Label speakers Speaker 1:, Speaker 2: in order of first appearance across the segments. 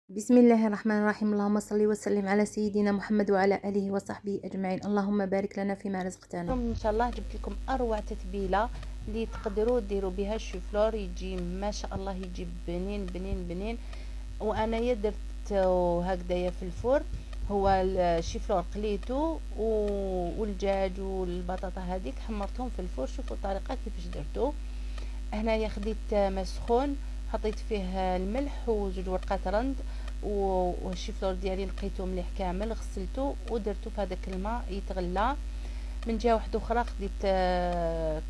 Speaker 1: بسم الله الرحمن الرحيم. اللهم صل وسلم على سيدنا محمد وعلى اله وصحبه اجمعين. اللهم بارك لنا فيما رزقتنا.
Speaker 2: اليوم ان شاء الله جبت لكم اروع تتبيله اللي تقدروا ديروا بها الشوفلور، يجي ما شاء الله، يجي بنين بنين بنين. وانايا درت هكذايا في الفرن. هو الشيفلور قليته والدجاج والبطاطا هذيك حمرتهم في الفرن. شوفوا الطريقه كيفاش درتو. هنايا خديت ماء سخون، حطيت فيه الملح وزوج ورقات رند، والشيفلور ديالي نقيته مليح كامل، غسلته ودرته في هذاك الماء يتغلى. من جهه واحده اخرى خديت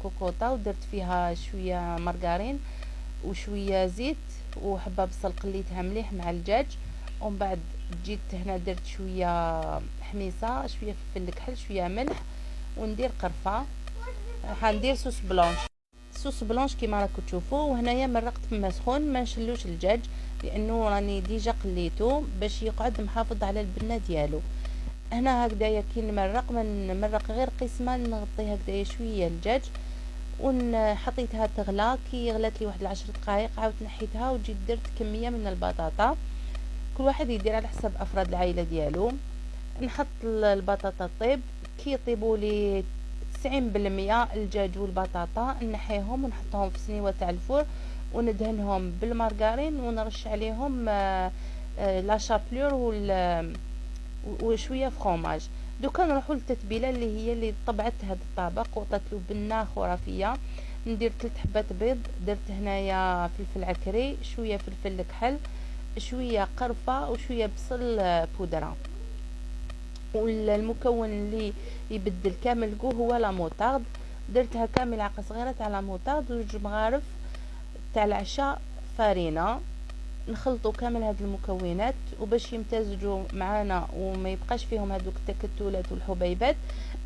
Speaker 2: كوكوطه ودرت فيها شويه مارغرين وشويه زيت وحبه بصل، قليتها مليح مع الدجاج. ومن بعد جيت هنا درت شويه حميصه، شويه فلفل كحل، شويه ملح، وندير قرفه. حندير صوص بلونش كيما راكم تشوفوا. وهنايا مرقت في الماء سخون، ما نشلوش الدجاج لانه راني ديجا قليته باش يقعد محافظ على البنه ديالو. هنا هكذايا كي نمرق، من نمرق غير قسمه، نغطي هكذايا شويه الدجاج حطيتها تغلى. كي غلات لي واحد 10 دقائق عاود نحيتها وجيت درت كميه من البطاطا. كل واحد يدير على حسب افراد العائله ديالو. نحط البطاطا طيب. كي يطيبوا لي 90% الدجاج والبطاطا نحيهم ونحطهم في سنيوه تاع الفور وندهنهم بالمارغرين ونرش عليهم لا شابلور وشويه فروماج. دوكا نروحوا للتتبيله اللي طبعت هذا الطبق وعطات له بنه خرافيه. ندير 3 حبات بيض، درت هنايا فلفل عكري، شويه فلفل كحل، شويه قرفه وشويه بصل بودره. والمكون اللي يبدل كامل الجو هو لا موطارد. درتها كامل ملعقه صغيره تاع لا موطارد وجوج مغارف تاع العشاء فارينه. نخلطوا كامل هاد المكونات وباش يمتزجوا معنا وما يبقاش فيهم هذوك التكتلات والحبيبات،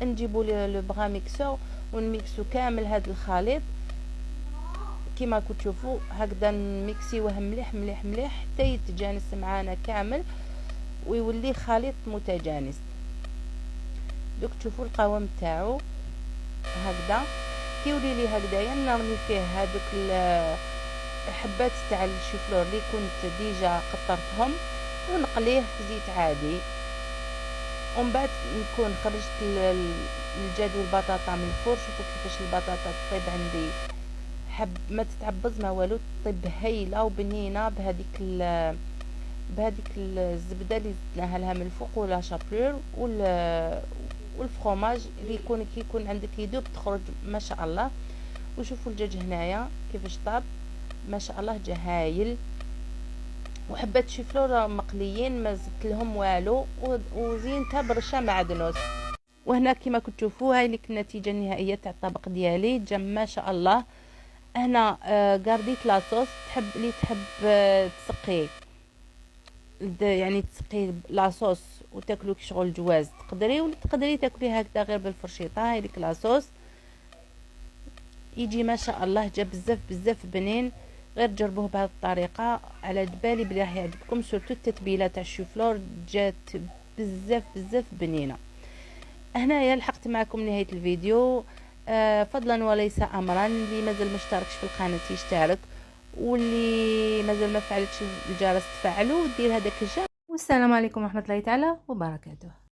Speaker 2: نجيبوا لو بغا ميكسور ونميكسو كامل هاد الخليط كيما راكم تشوفوا. هكذا نميكسيوه مليح مليح مليح حتى يتجانس معنا كامل ويولي خليط متجانس. دوك تشوفوا القوام تاعو هكذا. كيولي لي هكذايا نرمي فيه هذوك حبات تاع الشيفلور اللي كنت ديجا قطرتهم ونقليه في زيت عادي. ومن بعد نكون خرجت الدجاج والبطاطا من الفرن. شوفوا كيفاش البطاطا تطيب عندي، ما تتعبز ما والو، تطيب هايله وبنينه بهذيك الزبده اللي زدناها لها من الفوق ولا شابلور والفرomage اللي كيكون عندك يدوب تخرج ما شاء الله. وشوفوا الدجاج هنايا كيفاش طاب ما شاء الله، جا هايل. وحبات شيفلور مقليين ما زدت لهم والو وزينتها برشا معدنوس. وهنا كما كنتوا تشوفوا هاي لك النتيجه النهائيه تاع الطبق ديالي، جا ما شاء الله. هنا قرديت لاصوص، تحب تسقي يعني تسقي لاصوص وتاكلو كشغل جواز تقدري، ولا تقدري تاكلي هكذا غير بالفرشيطه. هاي لك لاصوص يجي ما شاء الله، جا بزاف بزاف بنين. غير جربوه بهذه الطريقه، على جبالي بلي راح يعجبكم. سورتو التتبيله تاع الشوفلور جات بزاف بزاف بنينه. هنايا لحقت معكم نهايه الفيديو. فضلا وليس امرا، اللي مازال مشتركش في القناه يشترك، واللي مازال ما فعلتش الجرس تفعلوا ودير هذاك الجرس.
Speaker 1: والسلام عليكم ورحمة الله تعالى وبركاته.